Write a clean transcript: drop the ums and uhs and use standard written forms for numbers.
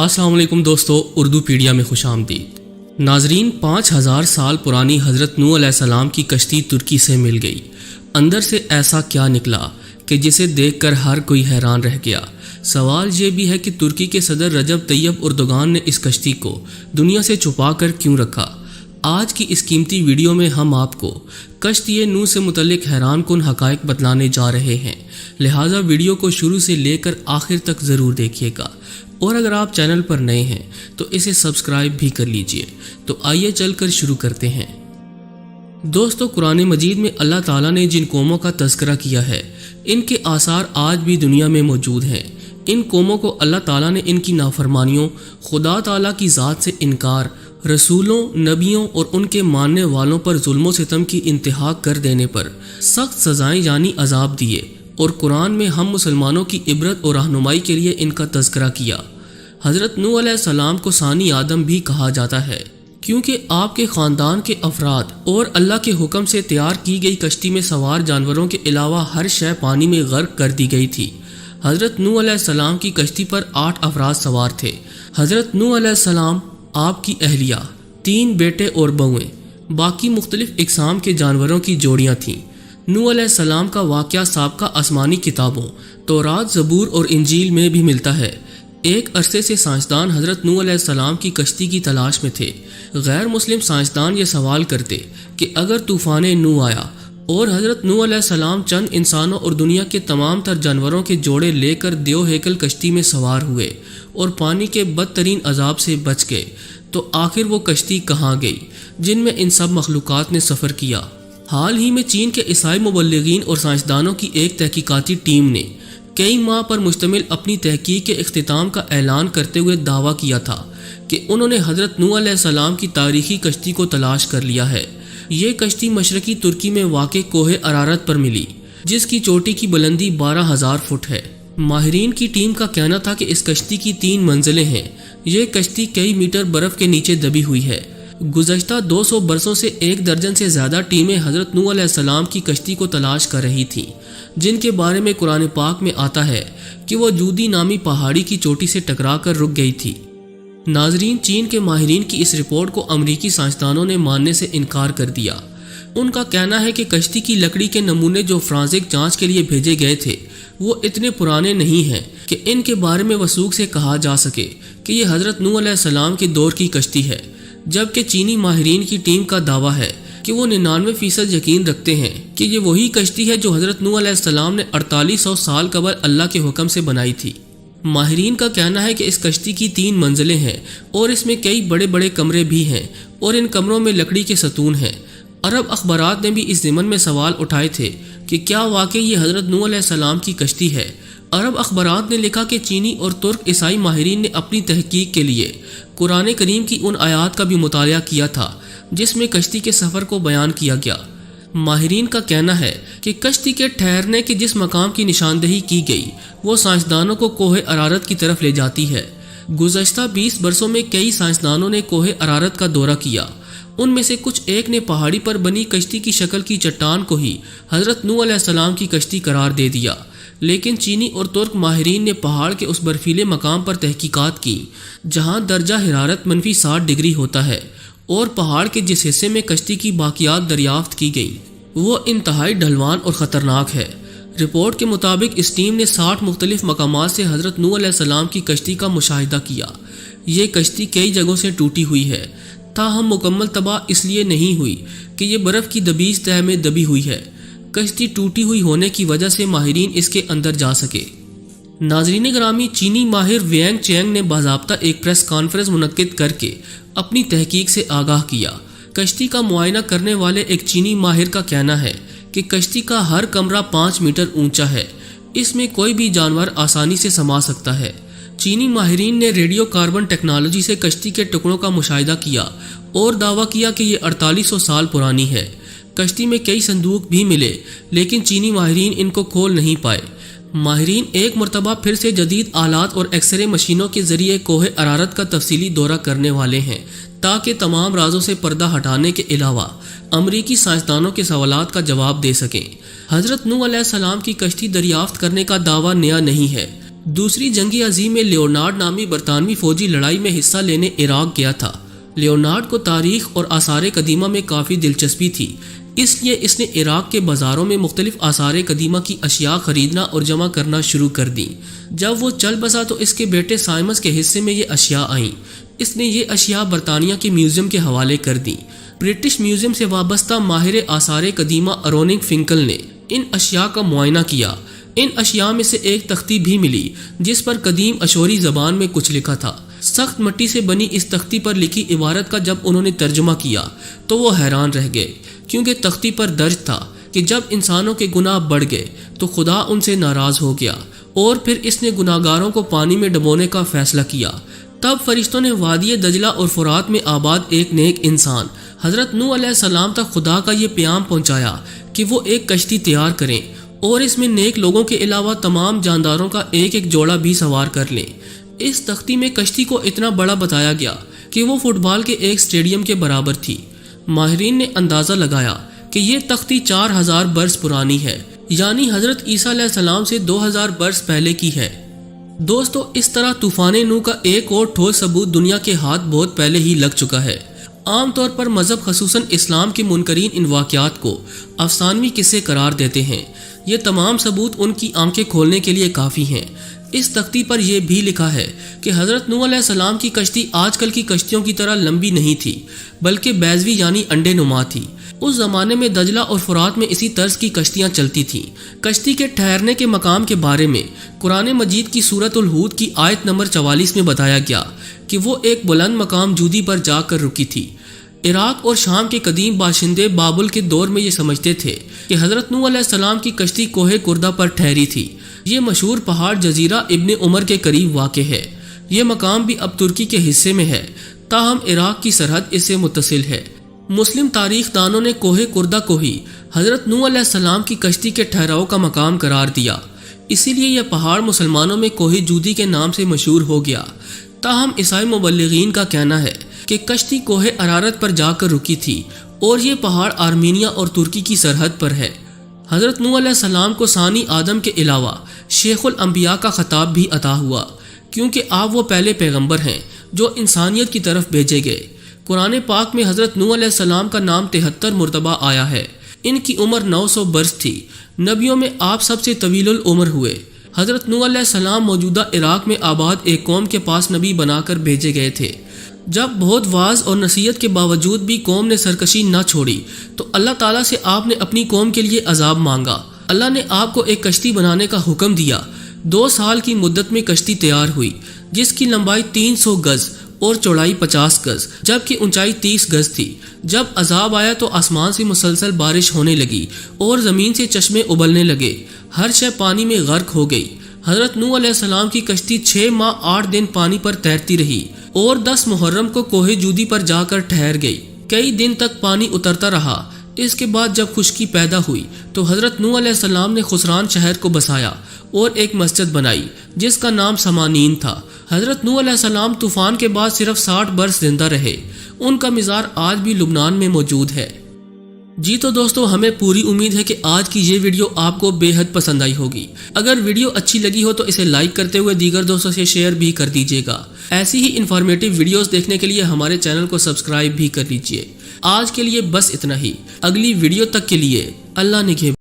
अस्सलाम वालेकुम दोस्तों, उर्दू पीडिया में खुश आमदीद। नाजरीन, 5000 साल पुरानी हज़रत नूह अलैहिस्सलाम की कश्ती तुर्की से मिल गई। अंदर से ऐसा क्या निकला कि जिसे देखकर हर कोई हैरान रह गया। सवाल ये भी है कि तुर्की के सदर रजब तैयब उर्दोगान ने इस कश्ती को दुनिया से छुपा कर क्यों रखा। आज की इस कीमती वीडियो में हम आपको कश्ती नूह से मुतल्लिक हैरान कुन हकायक बतलाने जा रहे हैं, लिहाजा वीडियो को शुरू से लेकर आखिर तक ज़रूर देखिएगा। और अगर आप चैनल पर नए हैं तो इसे सब्सक्राइब भी कर लीजिए। तो आइए चलकर शुरू करते हैं। दोस्तों, कुरान मजीद में अल्लाह ताला ने जिन कौमों का तज़किरा किया है, इनके आसार आज भी दुनिया में मौजूद हैं। इन कौमों को अल्लाह ताला ने इनकी नाफरमानियों, खुदा ताला की ज़ात से इनकार, रसूलों, नबियों और उनके मानने वालों पर जुल्म सितम की इंतहा कर देने पर सख्त सजाएं यानी अजाब दिए। और कुरान में हम मुसलमानों की इबरत और रहनुमाई के लिए इनका तज़किरा किया। हज़रत नूह अलैहिस्सलाम को सानी आदम भी कहा जाता है, क्योंकि आपके ख़ानदान के अफराद और अल्लाह के हुक्म से तैयार की गई कश्ती में सवार जानवरों के अलावा हर शय पानी में गर्क कर दी गई थी। हज़रत नूह अलैहिस्सलाम की कश्ती पर 8 अफराद सवार थे। हज़रत नूह अलैहिस्सलाम, आपकी अहलिया, 3 बेटे और बहुएं, बाकी मुख्तलिफ इकसाम के जानवरों की जोड़ियाँ थीं। नूह अलैहिस्सलाम का वाक़या साबका आसमानी किताबों तौरात, ज़बूर और इंजील में भी मिलता है। एक अरसे से साइंसदान हज़रत नूह अलैहिस्सलाम की कश्ती की तलाश में थे। गैर मुस्लिम साइंसदान ये सवाल करते कि अगर तूफ़ान नूह आया और हज़रत नूह अलैहिस्सलाम चंद इंसानों और दुनिया के तमाम तर जानवरों के जोड़े लेकर देव हेकल कश्ती में सवार हुए और पानी के बदतरीन अजाब से बच गए, तो आखिर वो कश्ती कहाँ गई जिनमें इन सब मखलूक़ात ने सफ़र किया। हाल ही में चीन के ईसाई मुबल्लिगीन और साइंसदानों की एक तहकीकाती टीम ने कई माह पर मुश्तमिल अपनी तहकीक के इख्तिताम का ऐलान करते हुए दावा किया था कि उन्होंने हज़रत नूह अलैहिस्सलाम की तारीखी कश्ती को तलाश कर लिया है। ये कश्ती मशरकी तुर्की में वाक़े कोहे अरारत पर मिली, जिसकी चोटी की बुलंदी 12,000 फुट है। माहिरीन की टीम का कहना था कि इस कश्ती की 3 मंजिलें हैं। ये कश्ती कई मीटर बर्फ़ के नीचे दबी हुई है। गुज़श्ता 200 बरसों से 1 दर्जन से ज़्यादा टीमें हज़रत नूह अलैहिस्सलाम की कश्ती को तलाश कर रही थीं, जिनके बारे में कुरान पाक में आता है कि वो जूदी नामी पहाड़ी की चोटी से टकरा कर रुक गई थी। नाजरीन, चीन के माहिरीन की इस रिपोर्ट को अमरीकी साइंसदानों ने मानने से इनकार कर दिया। उनका कहना है कि कश्ती की लकड़ी के नमूने जो फ्रांसिक जांच के लिए भेजे गए थे, वो इतने पुराने नहीं हैं कि इनके बारे में वसूख से कहा जा सके कि ये हज़रत नूह अलैहिस्सलाम के दौर की कश्ती है। जबकि चीनी माहिरीन की टीम का दावा है कि वो 99% यकीन रखते हैं कि ये वही कश्ती है जो हज़रत नूह अलैहिस्सलाम ने 4800 साल कबल अल्लाह के हुक्म से बनाई थी। माहिरीन का कहना है कि इस कश्ती की 3 मंजिलें हैं और इसमें कई बड़े बड़े कमरे भी हैं और इन कमरों में लकड़ी के सतून हैं। अरब अखबारात ने भी इस ज़िमन में सवाल उठाए थे कि क्या वाकई ये हज़रत नूह अलैहिस्सलाम की कश्ती है। अरब अखबारात ने लिखा कि चीनी और तुर्क ईसाई माहिरीन ने अपनी तहकीक के लिए कुरान करीम की उन आयात का भी मुतालिया किया था जिसमें कश्ती के सफ़र को बयान किया गया। माहिरीन का कहना है कि कश्ती के ठहरने के जिस मकाम की निशानदेही की गई, वो साइंसदानों को कोहे अरारत की तरफ ले जाती है। गुज़श्ता 20 बरसों में कई साइंसदानों ने कोहे अरारत का दौरा किया। उनमें से कुछ एक ने पहाड़ी पर बनी कश्ती की शक्ल की चट्टान को ही हज़रत नूह अलैहिस्सलाम की कश्ती करार दे दिया। लेकिन चीनी और तुर्क माहिरीन ने पहाड़ के उस बर्फीले मकाम पर तहकीकात की जहां दर्जा हिरारत -60 डिग्री होता है और पहाड़ के जिस हिस्से में कश्ती की बाकियात दरियाफ्त की गई वो इंतहाई ढलवान और ख़तरनाक है। रिपोर्ट के मुताबिक इस टीम ने 60 मुख्तलिफ मकामात से हज़रत नूह अलैहिस्सलाम की कश्ती का मुशाहिदा किया। ये कश्ती कई जगहों से टूटी हुई है, ताहम मुकम्मल तबाह इसलिए नहीं हुई कि ये बर्फ़ की दबीज तह में दबी हुई है। कश्ती टूटी हुई होने की वजह से माहिरीन इसके अंदर जा सके। नाजरीन ग्रामी, चीनी माहिर वेंग चेंग ने बाज़ाब्ता एक प्रेस कॉन्फ्रेंस मुनक्किद करके अपनी तहकीक से आगाह किया। कश्ती का मुआयना करने वाले एक चीनी माहिर का कहना है कि कश्ती का हर कमरा 5 मीटर ऊंचा है। इसमें कोई भी जानवर आसानी से समा सकता है। चीनी माहिरीन ने रेडियो कार्बन टेक्नोलॉजी से कश्ती के टुकड़ों का मुशाहिदा किया और दावा किया कि ये 4800 साल पुरानी है। कश्ती में कई संदूक भी मिले, लेकिन चीनी माहिरीन इनको खोल नहीं पाए। माहिरीन एक मरतबा फिर से जदीद आलात और एक्सरे मशीनों के जरिए कोहे अरारत का तफसीली दौरा करने वाले हैं, ताकि तमाम राजों से पर्दा हटाने के अलावा अमरीकी साइंसदानों के सवालात का जवाब दे सकें। हज़रत नूह अलैहिस्सलाम की कश्ती दरियाफ्त करने का दावा नया नहीं है। دوسری جنگ عظیم میں لیونارڈ نامی برطانوی فوجی لڑائی میں حصہ لینے عراق گیا تھا۔ لیونارڈ کو تاریخ اور آثار قدیمہ میں کافی دلچسپی تھی، اس لیے اس نے عراق کے بازاروں میں مختلف آثار قدیمہ کی اشیاء خریدنا اور جمع کرنا شروع کر دی۔ جب وہ چل بسا تو اس کے بیٹے سائمس کے حصے میں یہ اشیاء آئیں۔ اس نے یہ اشیاء برطانیہ کے میوزیم کے حوالے کر دیں۔ برٹش میوزیم سے وابستہ ماہر آثار قدیمہ اروننگ فنکل نے ان اشیاء کا معائنہ کیا۔ ان اشیاء میں سے ایک تختی بھی ملی جس پر قدیم اشوری زبان میں کچھ لکھا تھا۔ سخت مٹی سے بنی اس تختی پر لکھی عبارت کا جب انہوں نے ترجمہ کیا تو وہ حیران رہ گئے، کیونکہ تختی پر درج تھا کہ جب انسانوں کے گناہ بڑھ گئے تو خدا ان سے ناراض ہو گیا اور پھر اس نے گناہگاروں کو پانی میں ڈبونے کا فیصلہ کیا۔ تب فرشتوں نے وادی دجلہ اور فرات میں آباد ایک نیک انسان حضرت نوح علیہ السلام تک خدا کا یہ پیام پہنچایا کہ وہ ایک کشتی تیار کریں اور اس میں نیک لوگوں کے علاوہ تمام جانداروں کا ایک ایک جوڑا بھی سوار کر لیں۔ اس تختی میں کشتی کو اتنا بڑا بتایا گیا کہ وہ فٹ بال کے ایک اسٹیڈیم کے برابر تھی۔ ماہرین نے اندازہ لگایا کہ یہ تختی 4000 برس پرانی ہے، یعنی حضرت عیسیٰ علیہ السلام سے 2000 برس پہلے کی ہے۔ دوستو، اس طرح طوفان نوح کا ایک اور ٹھوس ثبوت دنیا کے ہاتھ بہت پہلے ہی لگ چکا ہے۔ عام طور پر مذہب خصوصاً اسلام کے منکرین ان واقعات کو افسانوی قصے قرار دیتے ہیں۔ یہ تمام ثبوت ان کی آنکھیں کھولنے کے لیے کافی ہیں۔ اس تختی پر یہ بھی لکھا ہے کہ حضرت نوح علیہ السلام کی کشتی آج کل کی کشتیوں کی طرح لمبی نہیں تھی، بلکہ بیضوی یعنی انڈے نما تھی۔ اس زمانے میں دجلہ اور فرات میں اسی طرز کی کشتیاں چلتی تھیں۔ کشتی کے ٹھہرنے کے مقام کے بارے میں قرآن مجید کی سورۃ الہود کی آیت نمبر 44 میں بتایا گیا کہ وہ ایک بلند مقام جودی پر جا کر رکی تھی۔ عراق اور شام کے قدیم باشندے بابل کے دور میں یہ سمجھتے تھے کہ حضرت نوح علیہ السلام کی کشتی کوہ کردہ پر ٹھہری تھی۔ یہ مشہور پہاڑ جزیرہ ابن عمر کے قریب واقع ہے۔ یہ مقام بھی اب ترکی کے حصے میں ہے، تاہم عراق کی سرحد اس سے متصل ہے۔ مسلم تاریخ دانوں نے کوہ کردہ کو ہی حضرت نوح علیہ السلام کی کشتی کے ٹھہراؤ کا مقام قرار دیا، اسی لیے یہ پہاڑ مسلمانوں میں کوہ جودی کے نام سے مشہور ہو گیا۔ تاہم عیسائی مبلغین کا کہنا ہے کہ کشتی کوہ ارارت پر جا کر رکی تھی اور یہ پہاڑ آرمینیا اور ترکی کی سرحد پر ہے۔ حضرت نوح علیہ السلام کو ثانی آدم کے علاوہ شیخ الانبیاء کا خطاب بھی عطا ہوا، کیونکہ آپ وہ پہلے پیغمبر ہیں جو انسانیت کی طرف بھیجے گئے۔ قرآن پاک میں حضرت نوح علیہ السلام کا نام 73 مرتبہ آیا ہے۔ ان کی عمر 900 برس تھی۔ نبیوں میں آپ سب سے طویل العمر ہوئے۔ حضرت نوح علیہ السلام موجودہ عراق میں آباد ایک قوم کے پاس نبی بنا کر بھیجے گئے تھے۔ جب بہت واعظ اور نصیحت کے باوجود بھی قوم نے سرکشی نہ چھوڑی تو اللہ تعالیٰ سے آپ نے اپنی قوم کے لیے عذاب مانگا۔ اللہ نے آپ کو ایک کشتی بنانے کا حکم دیا۔ 2 سال کی مدت میں کشتی تیار ہوئی، جس کی لمبائی 300 گز اور چوڑائی 50 گز جبکہ اونچائی 30 گز تھی۔ جب عذاب آیا تو آسمان سے مسلسل بارش ہونے لگی اور زمین سے چشمے ابلنے لگے، ہر شے پانی میں غرق ہو گئی۔ حضرت نوح علیہ السلام کی کشتی 6 ماہ 8 دن پانی پر تیرتی رہی اور 10 محرم کو کوہ جودی پر جا کر ٹھہر گئی۔ کئی دن تک پانی اترتا رہا۔ اس کے بعد جب خشکی پیدا ہوئی تو حضرت نوح علیہ السلام نے خسران شہر کو بسایا اور ایک مسجد بنائی جس کا نام سمانین تھا۔ حضرت نوح علیہ السلام طوفان کے بعد صرف 60 برس زندہ رہے۔ ان کا مزار آج بھی لبنان میں موجود ہے۔ جی تو دوستو، ہمیں پوری امید ہے کہ آج کی یہ ویڈیو آپ کو بے حد پسند آئی ہوگی۔ اگر ویڈیو اچھی لگی ہو تو اسے لائک کرتے ہوئے دیگر دوستوں سے شیئر بھی کر دیجیے گا۔ ایسی ہی انفارمیٹیو ویڈیوز دیکھنے کے لیے ہمارے چینل کو سبسکرائب بھی کر لیجیے۔ آج کے لیے بس اتنا ہی۔ اگلی ویڈیو تک کے لیے اللہ نگہبان۔